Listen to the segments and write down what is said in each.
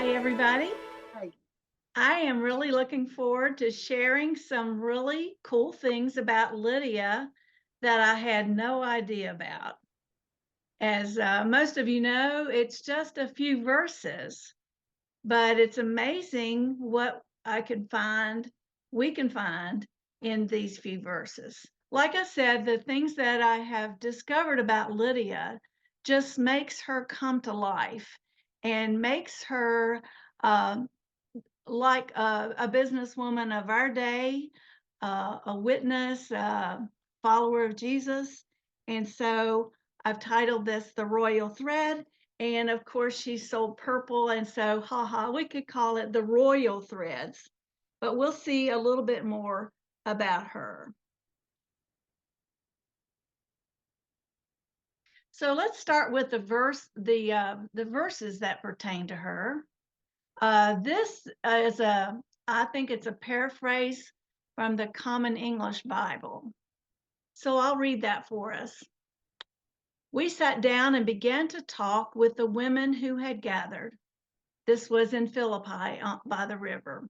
Hi, everybody. Right. I am really looking forward to sharing some really cool things about Lydia that I had no idea about. As most of you know, it's just a few verses, but it's amazing what we can find in these few verses. Like I said, the things that I have discovered about Lydia just makes her come to life and makes her um, like a businesswoman of our day, a witness, follower of Jesus. And so I've titled this The Royal Thread. And of course, she sold purple. And so, haha, we could call it the Royal Threads. But we'll see a little bit more about her. So let's start with the verses that pertain to her. This is I think it's a paraphrase from the Common English Bible. So I'll read that for us. We sat down and began to talk with the women who had gathered. This was in Philippi by the river.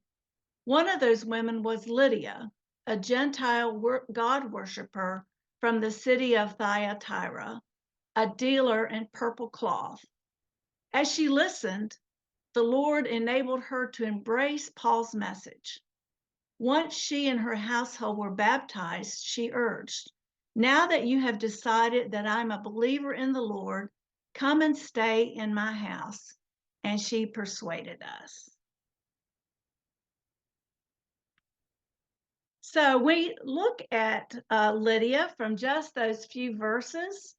One of those women was Lydia, a Gentile God worshiper from the city of Thyatira, a dealer in purple cloth. As she listened, the Lord enabled her to embrace Paul's message. Once she and her household were baptized, she urged, "Now that you have decided that I'm a believer in the Lord, come and stay in my house." And she persuaded us. So we look at Lydia from just those few verses,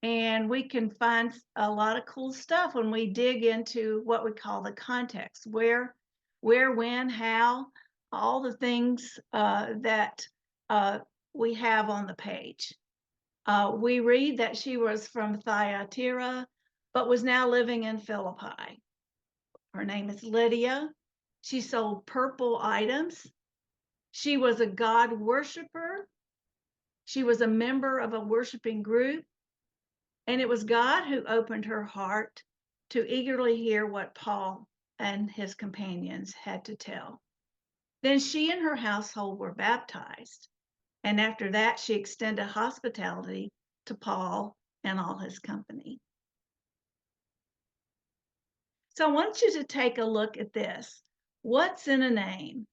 and we can find a lot of cool stuff when we dig into what we call the context: where, when, how, all the things that we have on the page. We read that she was from Thyatira, but was now living in Philippi. Her name is Lydia. She sold purple items. She was a God worshiper. She was a member of a worshiping group. And it was God who opened her heart to eagerly hear what Paul and his companions had to tell. Then she and her household were baptized. And after that, she extended hospitality to Paul and all his company. So I want you to take a look at this. What's in a name?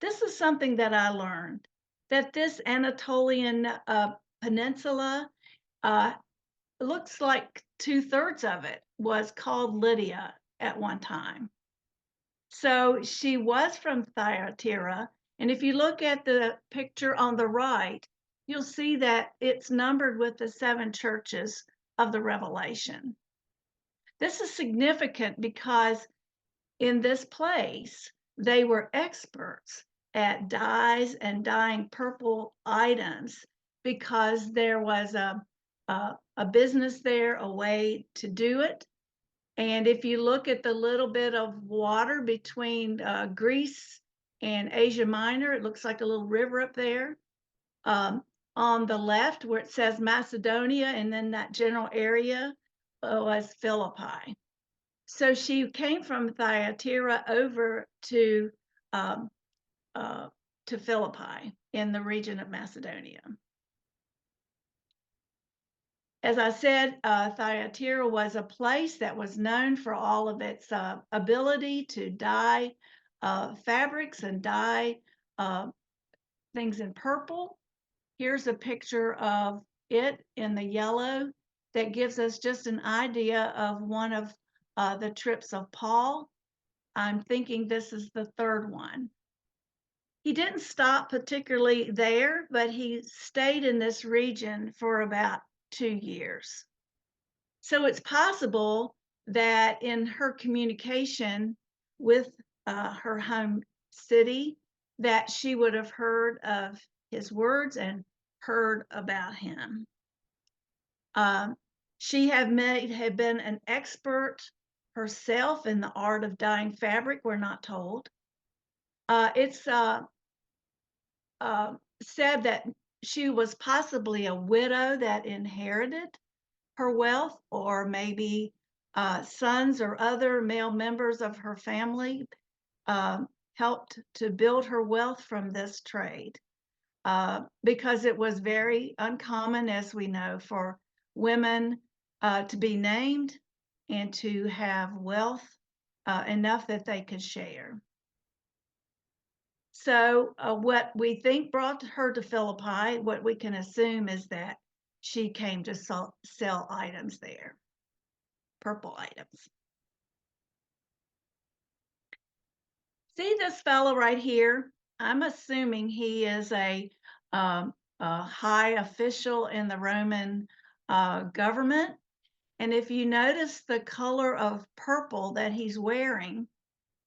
This is something that I learned, that this Anatolian peninsula uh, looks like 2/3 of it was called Lydia at one time. So she was from Thyatira. And if you look at the picture on the right, you'll see that it's numbered with the 7 churches of the Revelation. This is significant because in this place, they were experts at dyes and dyeing purple items because there was a business there, a way to do it. And if you look at the little bit of water between Greece and Asia Minor, it looks like a little river up there. On the left, where it says Macedonia, and then that general area was Philippi. So she came from Thyatira over um, to Philippi in the region of Macedonia. As I said, Thyatira was a place that was known for all of its ability to dye fabrics and dye things in purple. Here's a picture of it in the yellow that gives us just an idea of one of the trips of Paul. I'm thinking this is the third one. He didn't stop particularly there, but he stayed in this region for about 2 years. So it's possible that in her communication with her home city, that she would have heard of his words and heard about him. She had been an expert herself in the art of dyeing fabric. We're not told. It's said that she was possibly a widow that inherited her wealth, or maybe sons or other male members of her family helped to build her wealth from this trade because it was very uncommon, as we know, for women to be named and to have wealth enough that they could share. So what we think brought her to Philippi, what we can assume is that she came to sell items there, purple items. See this fellow right here? I'm assuming he is a high official in the Roman government. And if you notice the color of purple that he's wearing,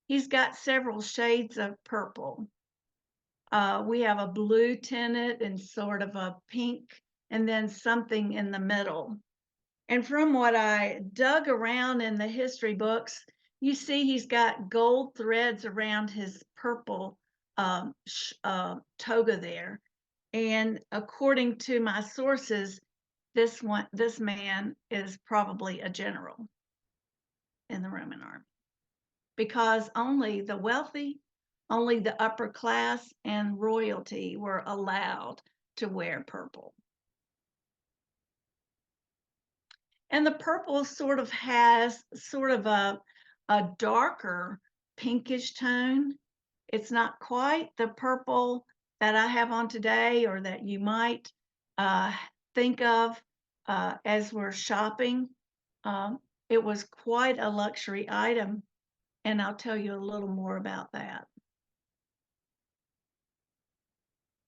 he's got several shades of purple. We have a blue tinted and sort of a pink, and then something in the middle. And from what I dug around in the history books, you see he's got gold threads around his purple toga there. And according to my sources, this man is probably a general in the Roman army, because only the wealthy, only the upper class and royalty were allowed to wear purple. And the purple sort of has sort of a darker pinkish tone. It's not quite the purple that I have on today or that you might think of as we're shopping. It was quite a luxury item, and I'll tell you a little more about that.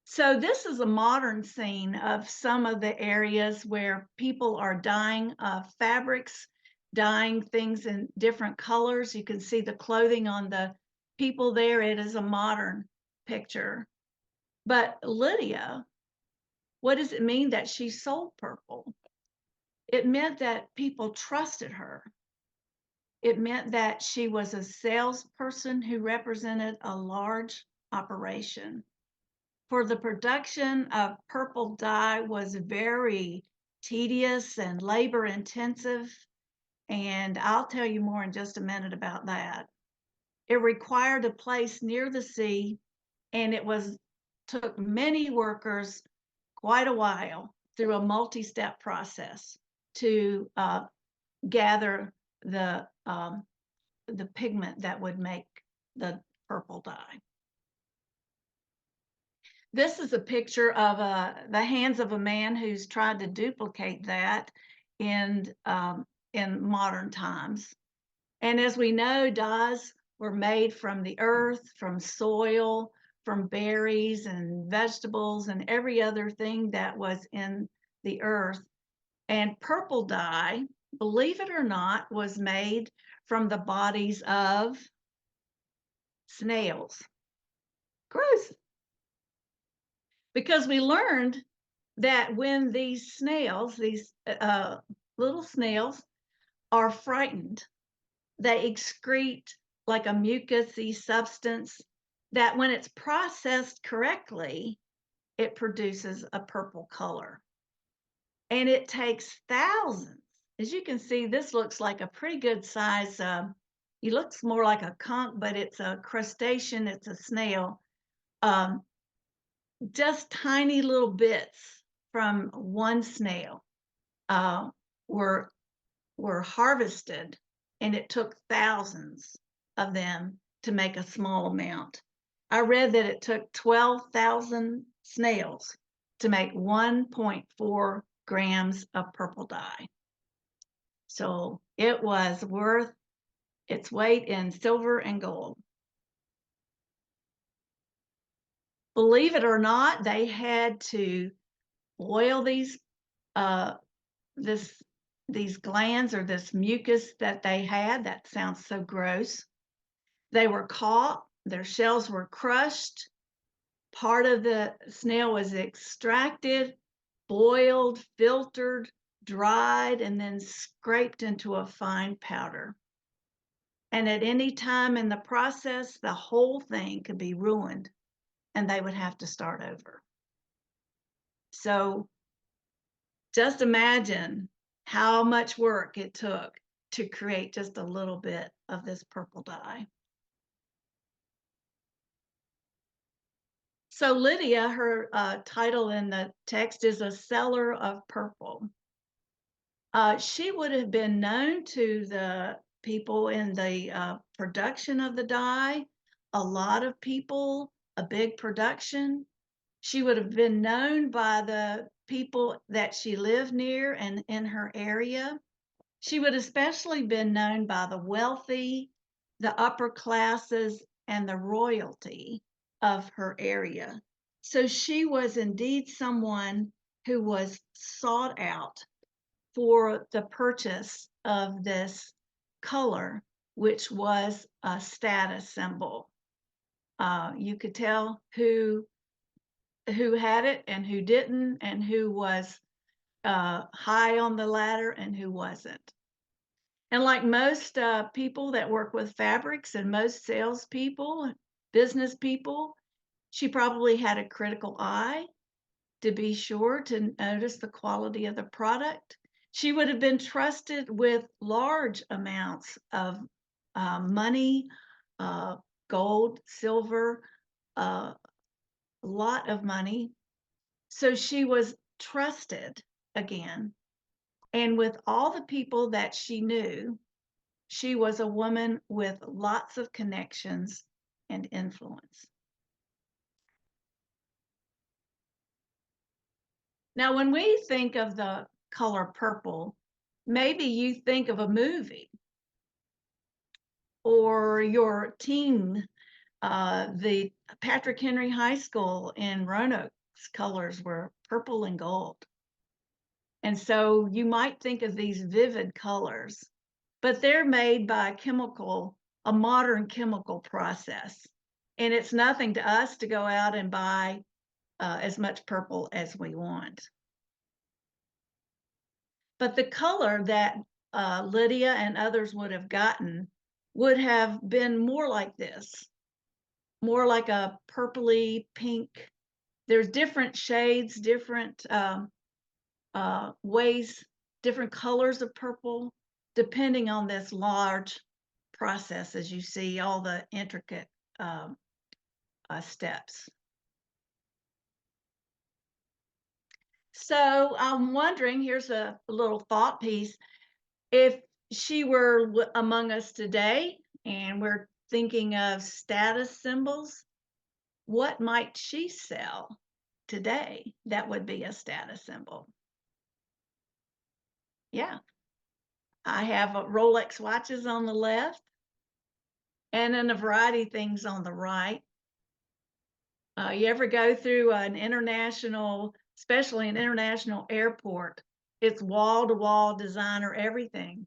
So this is a modern scene of some of the areas where people are dyeing fabrics, dyeing things in different colors. You can see the clothing on the people there. It is a modern picture. But Lydia, what does it mean that she sold purple? It meant that people trusted her. It meant that she was a salesperson who represented a large operation. For the production of purple dye was very tedious and labor intensive, and I'll tell you more in just a minute about that. It required a place near the sea, and it took many workers quite a while through a multi-step process to gather the pigment that would make the purple dye. This is a picture of the hands of a man who's tried to duplicate that in modern times. And as we know, dyes were made from the earth, from soil, from berries and vegetables and every other thing that was in the earth. And purple dye, believe it or not, was made from the bodies of snails. Gross. Because we learned that when these snails, these little snails, are frightened, they excrete like a mucousy substance that when it's processed correctly, it produces a purple color. And it takes thousands. As you can see, this looks like a pretty good size. It looks more like a conch, but it's a crustacean, it's a snail. Just tiny little bits from one snail were harvested, and it took thousands of them to make a small amount. I read that it took 12,000 snails to make 1.4 grams of purple dye. So it was worth its weight in silver and gold. Believe it or not, they had to boil these glands or this mucus that they had. That sounds so gross. They were caught, their shells were crushed, part of the snail was extracted, boiled, filtered, dried, and then scraped into a fine powder. And at any time in the process, the whole thing could be ruined and they would have to start over. So just imagine how much work it took to create just a little bit of this purple dye. So Lydia, her title in the text is a seller of purple. She would have been known to the people in the production of the dye, a lot of people, a big production. She would have been known by the people that she lived near and in her area. She would especially been known by the wealthy, the upper classes, and the royalty of her area. So she was indeed someone who was sought out for the purchase of this color, which was a status symbol. You could tell who had it and who didn't, and who was high on the ladder and who wasn't. And like most people that work with fabrics and most salespeople, business people, she probably had a critical eye to be sure to notice the quality of the product. She would have been trusted with large amounts of money, gold, silver, a lot of money. So she was trusted again. And with all the people that she knew, she was a woman with lots of connections and influence. Now, when we think of the color purple, maybe you think of a movie or your teen. The Patrick Henry High School in Roanoke's colors were purple and gold. And so you might think of these vivid colors, but they're made by a modern chemical process. And it's nothing to us to go out and buy as much purple as we want. But the color that Lydia and others would have gotten would have been more like this, more like a purpley pink. There's different shades, different ways, different colors of purple, depending on this large process, as you see all the intricate steps. So I'm wondering, here's a little thought piece. If she were among us today and we're thinking of status symbols, what might she sell today that would be a status symbol? Yeah, I have Rolex watches on the left and then a variety of things on the right. You ever go through an international, especially an international airport, it's wall-to-wall designer everything.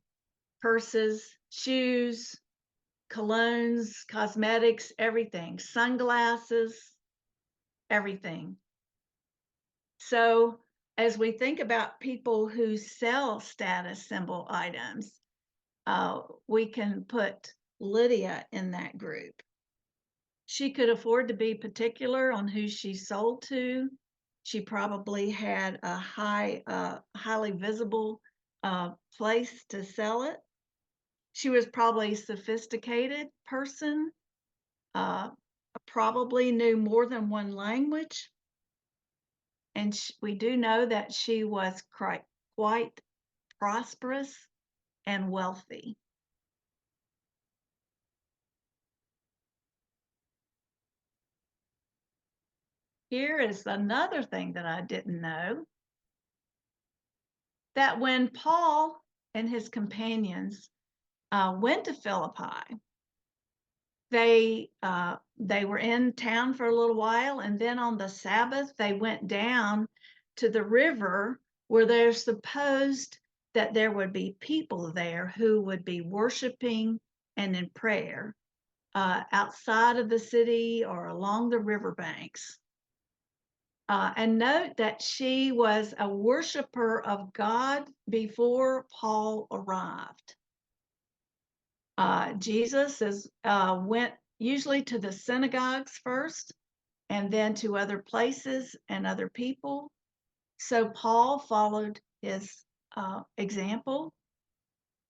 Purses, shoes, colognes, cosmetics, everything. Sunglasses, everything. So as we think about people who sell status symbol items, we can put Lydia in that group. She could afford to be particular on who she sold to. She probably had a highly visible place to sell it. She was probably a sophisticated person, probably knew more than one language. And we do know that she was quite prosperous and wealthy. Here is another thing that I didn't know, that when Paul and his companions went to Philippi, they were in town for a little while, and then on the Sabbath, they went down to the river where they're supposed that there would be people there who would be worshiping and in prayer outside of the city or along the riverbanks. And note that she was a worshiper of God before Paul arrived. Jesus went usually to the synagogues first and then to other places and other people. So Paul followed his example.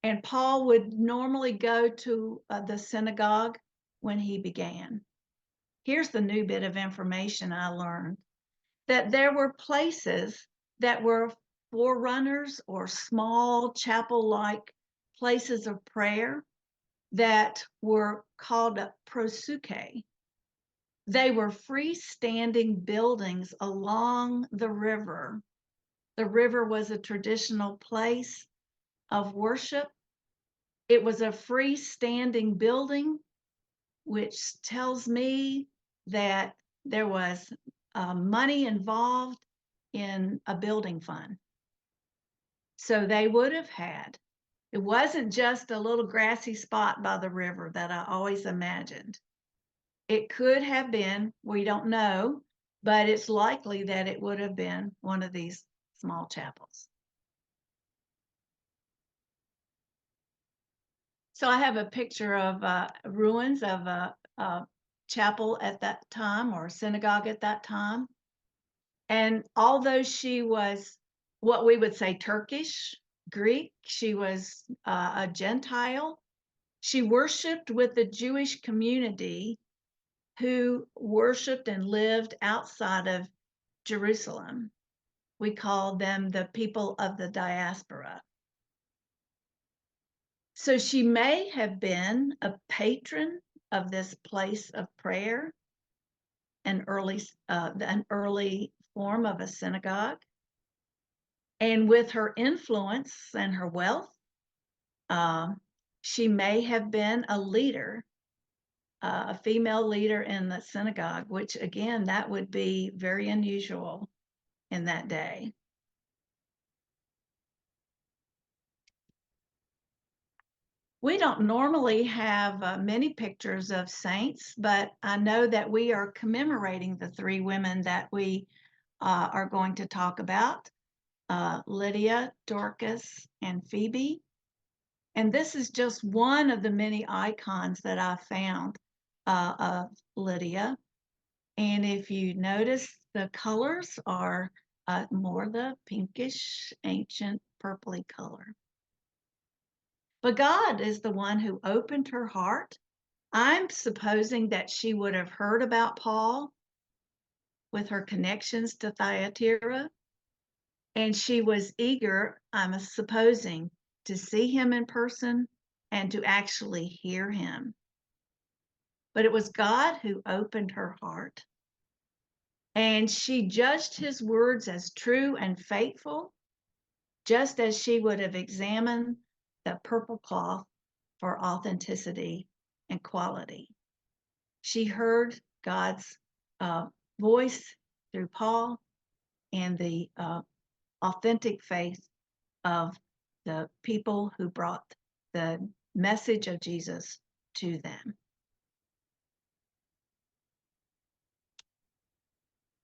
And Paul would normally go to the synagogue when he began. Here's the new bit of information I learned, that there were places that were forerunners or small chapel-like places of prayer that were called prosuke. They were freestanding buildings along the river. The river was a traditional place of worship. It was a freestanding building, which tells me that there was money involved in a building fund. So they would have had. It wasn't just a little grassy spot by the river that I always imagined. It could have been, we don't know, but it's likely that it would have been one of these small chapels. So I have a picture of ruins of a chapel at that time, or synagogue at that time. And although she was what we would say Turkish, Greek, she was a Gentile. She worshiped with the Jewish community who worshiped and lived outside of Jerusalem. We called them the people of the diaspora. So she may have been a patron of this place of prayer, an early form of a synagogue. And with her influence and her wealth, she may have been a leader, a female leader in the synagogue, which again, that would be very unusual in that day. We don't normally have many pictures of saints, but I know that we are commemorating the three women that we are going to talk about, Lydia, Dorcas, and Phoebe. And this is just one of the many icons that I found of Lydia. And if you notice, the colors are more the pinkish, ancient, purpley color. But God is the one who opened her heart. I'm supposing that she would have heard about Paul with her connections to Thyatira, and she was eager, I'm supposing, to see him in person and to actually hear him. But it was God who opened her heart. And she judged his words as true and faithful, just as she would have examined the purple cloth for authenticity and quality. She heard God's voice through Paul and the authentic faith of the people who brought the message of Jesus to them.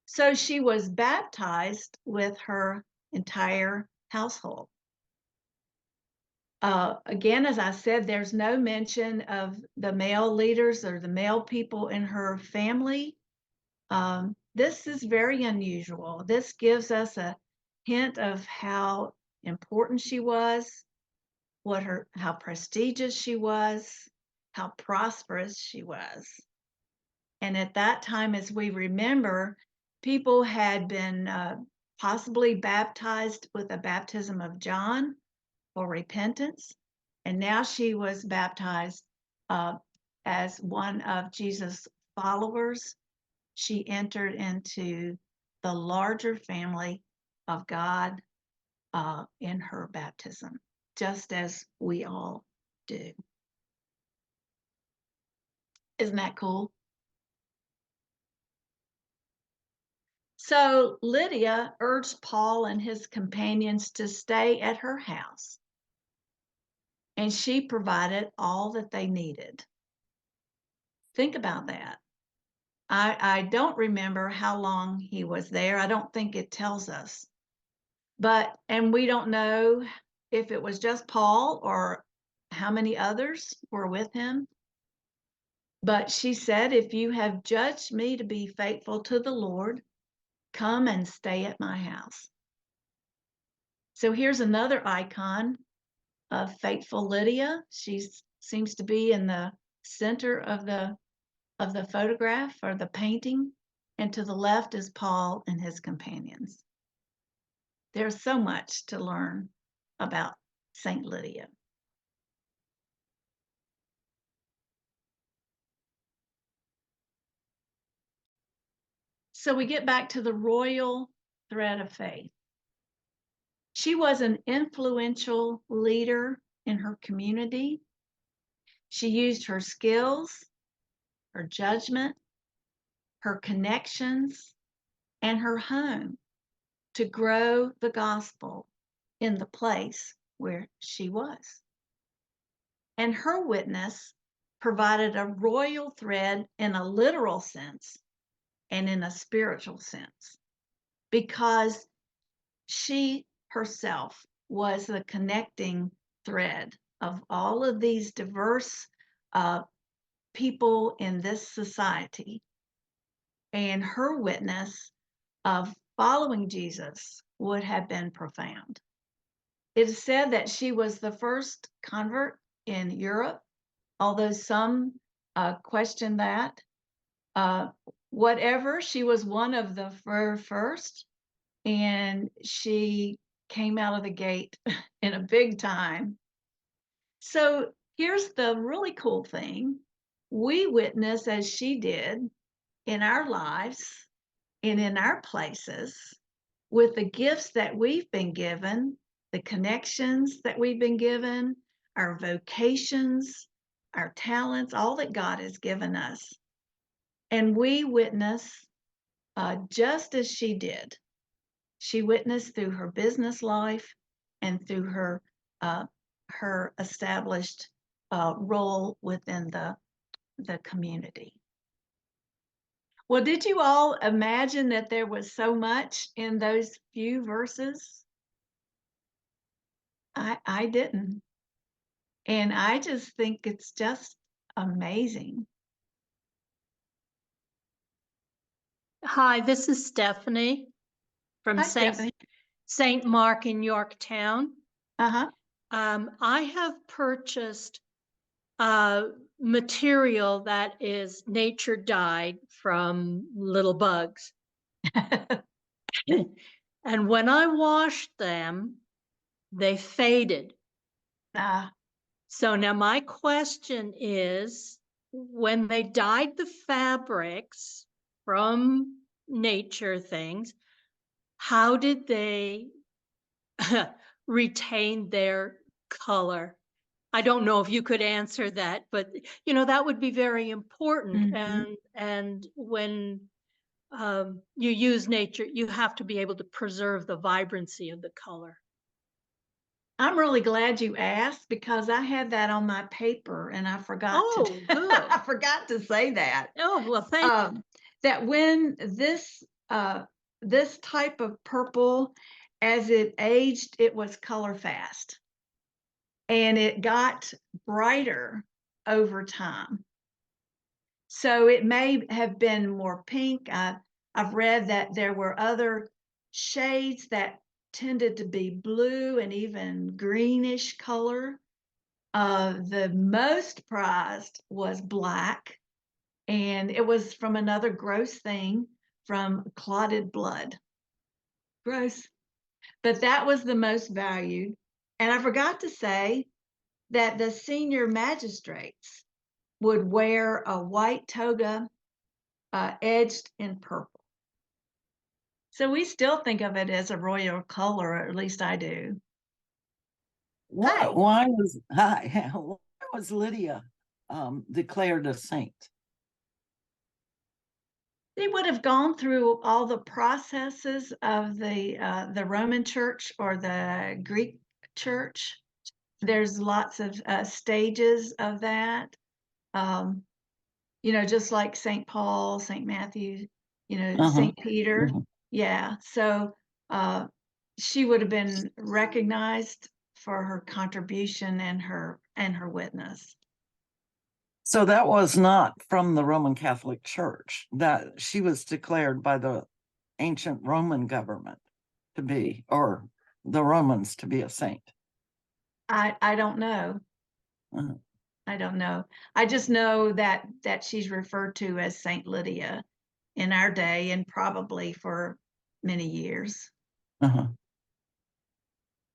So she was baptized with her entire household. Again, as I said, there's no mention of the male leaders or the male people in her family. This is very unusual. This gives us a hint of how important she was, how prestigious she was, how prosperous she was. And at that time, as we remember, people had been possibly baptized with a baptism of John for repentance. And now she was baptized as one of Jesus' followers. She entered into the larger family of God in her baptism, just as we all do. Isn't that cool? So Lydia urged Paul and his companions to stay at her house, and she provided all that they needed. Think about that. I don't remember how long he was there. I don't think it tells us. And we don't know if it was just Paul or how many others were with him. But she said, if you have judged me to be faithful to the Lord, come and stay at my house. So here's another icon faithful Lydia. She seems to be in the center of the photograph or the painting, and to the left is Paul and his companions. There's so much to learn about Saint Lydia. So we get back to the royal thread of faith. She was an influential leader in her community. She used her skills, her judgment, her connections, and her home to grow the gospel in the place where she was. And her witness provided a royal thread in a literal sense and in a spiritual sense, because she herself was the connecting thread of all of these diverse people in this society. And her witness of following Jesus would have been profound. It is said that she was the first convert in Europe, although some question that. Whatever, she was one of the first, and she came out of the gate in a big time. So here's the really cool thing. We witness as she did in our lives and in our places with the gifts that we've been given, the connections that we've been given, our vocations, our talents, all that God has given us. And we witness just as she did. She witnessed through her business life and through her established role within the community. Well, did you all imagine that there was so much in those few verses? I didn't. And I just think it's just amazing. Hi, this is Stephanie from Hi, Stephanie. St. Mark in Yorktown. Uh-huh. I have purchased material that is nature dyed from little bugs. And when I washed them, they faded. So now my question is, when they dyed the fabrics from nature things, how did they retain their color? I don't know if you could answer that, but that would be very important. Mm-hmm. And when you use nature, you have to be able to preserve the vibrancy of the color. I'm really glad you asked, because I had that on my paper and I forgot Oh, good. I forgot to say that. Oh, well, thank you. That when this type of purple, as it aged, it was color fast. And it got brighter over time. So it may have been more pink. I've read that there were other shades that tended to be blue and even greenish color. The most prized was black, and it was from another gross thing, from clotted blood. Gross. But that was the most valued. And I forgot to say that the senior magistrates would wear a white toga edged in purple. So we still think of it as a royal color, or at least I do. Why was Lydia declared a saint? They would have gone through all the processes of the Roman Church or the Greek Church. There's lots of stages of that. Just like St. Paul, St. Matthew, St. Peter. Yeah. So she would have been recognized for her contribution and her witness. So that was not from the Roman Catholic Church, that she was declared by the ancient Roman government to be, or the Romans to be, a saint. I don't know. Uh, I don't know. I just know that she's referred to as Saint Lydia in our day and probably for many years. uh-huh.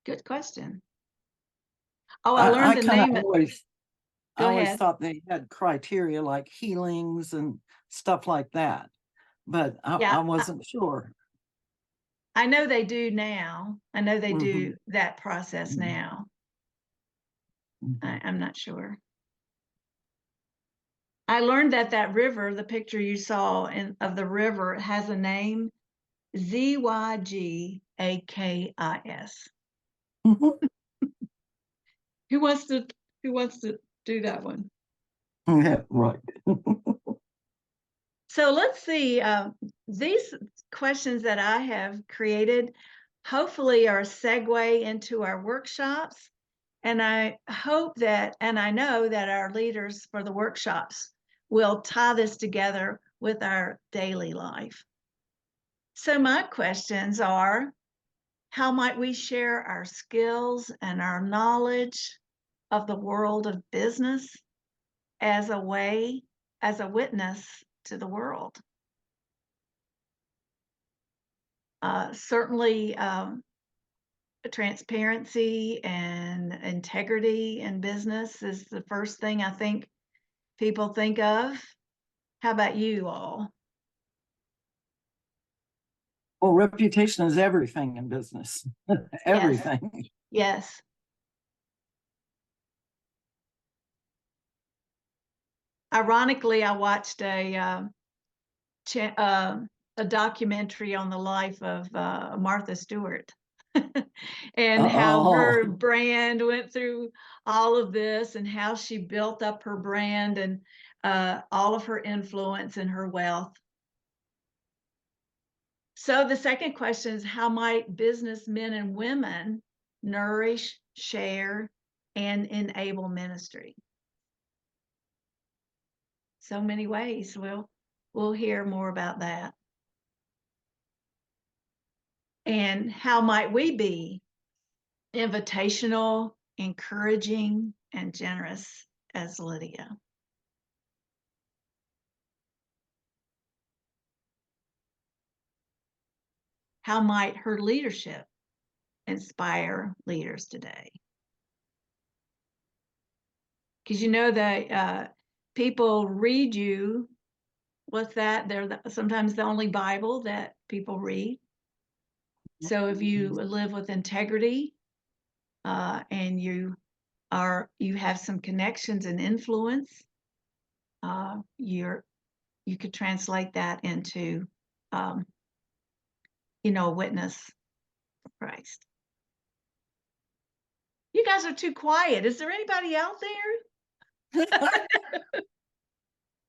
Good question. Oh, I learned I the kind of name. I Go always ahead. thought they had criteria like healings and stuff like that, but Yeah, I wasn't sure. I know they do now. I know they Mhm, do that process mhm, now. mhm. I'm not sure. I learned that river, the picture you saw of the river, has a name, Zygakis. Mhm. Who wants to who wants to do that one? Yeah, right. So let's see. These questions that I have created hopefully are a segue into our workshops. And I hope that, and I know that our leaders for the workshops will tie this together with our daily life. So my questions are, how might we share our skills and our knowledge of the world of business as as a witness to the world? Certainly, transparency and integrity in business is the first thing I think people think of. How about you all? Well, reputation is everything in business. Yes, Everything. yes. Ironically, I watched a documentary on the life of Martha Stewart and how Oh, her brand went through all of this and how she built up her brand and all of her influence and her wealth. So the second question is, how might businessmen and women nourish, share, and enable ministry? So many ways. We'll hear more about that. And how might we be invitational, encouraging, and generous as Lydia? How might her leadership inspire leaders today? Because you know that people read you. What's that? Sometimes the only Bible that people read. So if you live with integrity and you have some connections and influence, you could translate that into um, a witness for Christ. You guys are too quiet. Is there anybody out there?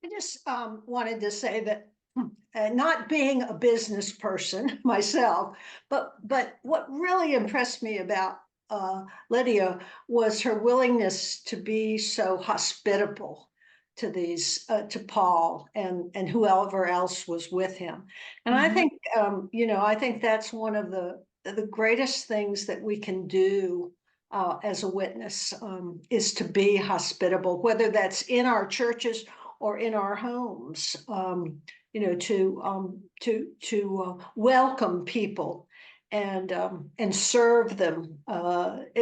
I just wanted to say that not being a business person myself, but what really impressed me about Lydia was her willingness to be so hospitable to these to Paul and whoever else was with him. And I Mhm. think I think that's one of the greatest things that we can do as a witness is to be hospitable, whether that's in our churches or in our homes, to welcome people and serve them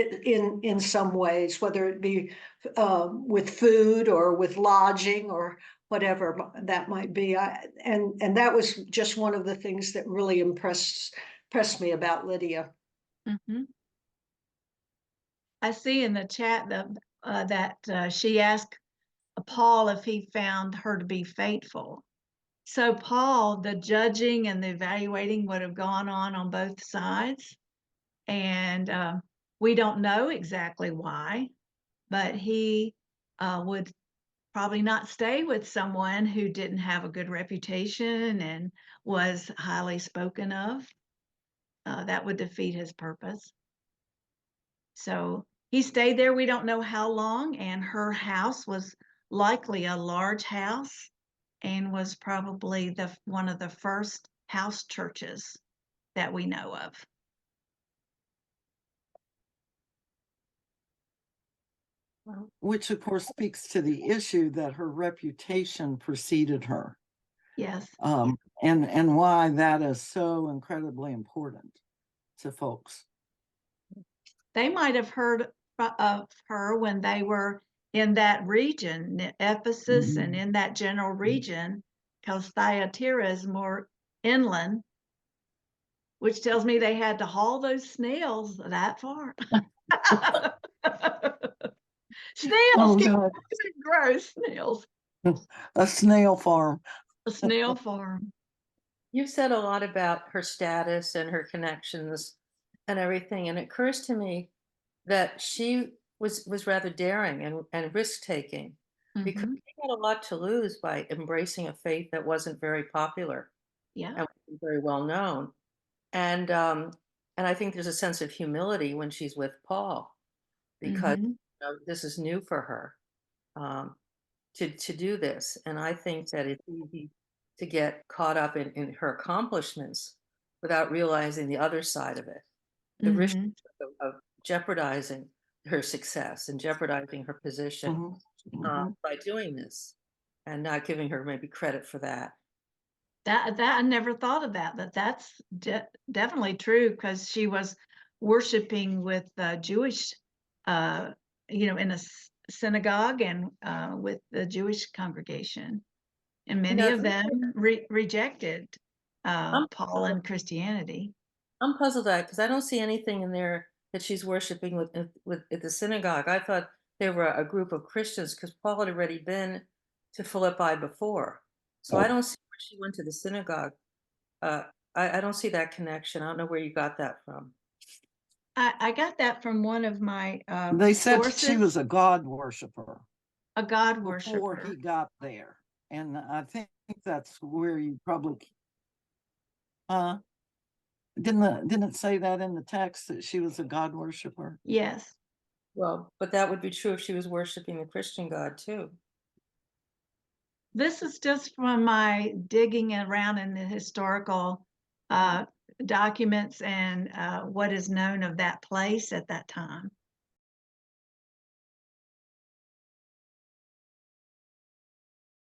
in some ways, whether it be with food or with lodging or whatever that might be. And that was just one of the things that really impressed me about Lydia. Mhm. I see in the chat that she asked Paul if he found her to be faithful. So Paul, the judging and the evaluating would have gone on both sides, and we don't know exactly why, but he would probably not stay with someone who didn't have a good reputation and was highly spoken of. That would defeat his purpose. So he stayed there. We don't know how long, and her house was likely a large house and was probably one of the first house churches that we know of. which of course speaks to the issue that her reputation preceded her. Yes. And why that is so incredibly important to folks. They might have heard of her when they were in that region, Ephesus, and in that general region, because Thyatira is more inland, which tells me they had to haul those snails that far. Snails, Oh, get God. gross snails. A snail farm. A snail farm. You've said a lot about her status and her connections and everything, and it occurs to me that she was rather daring and risk taking because Mhm. she had a lot to lose by embracing a faith that wasn't very popular Yeah. and wasn't very well known. And I think there's a sense of humility when she's with Paul because Mhm. this is new for her. To do this. And I think that it's easy to get caught up in her accomplishments without realizing the other side of it, the risk Mhm. of jeopardizing her success and jeopardizing her position by doing this and not giving her maybe credit for that. That I never thought of that, but that's definitely true because she was worshiping with Jewish, in a synagogue and with the Jewish congregation, and You many know, of them rejected I'm Paul and Christianity. I'm puzzled at because I don't see anything in there that she's worshiping with at the synagogue. I thought they were a group of Christians because Paul had already been to Philippi before. So I don't see where she went to the synagogue. Uh, I don't see that connection. I don't know where you got that from. I got that from one of my They said she sources, was a God worshiper a God before worshiper. he got there. And I think that's where you probably didn't it say that in the text that she was a God worshiper? Yes. Well, but that would be true if she was worshiping the Christian God too. This is just from my digging around in the historical documents and what is known of that place at that time.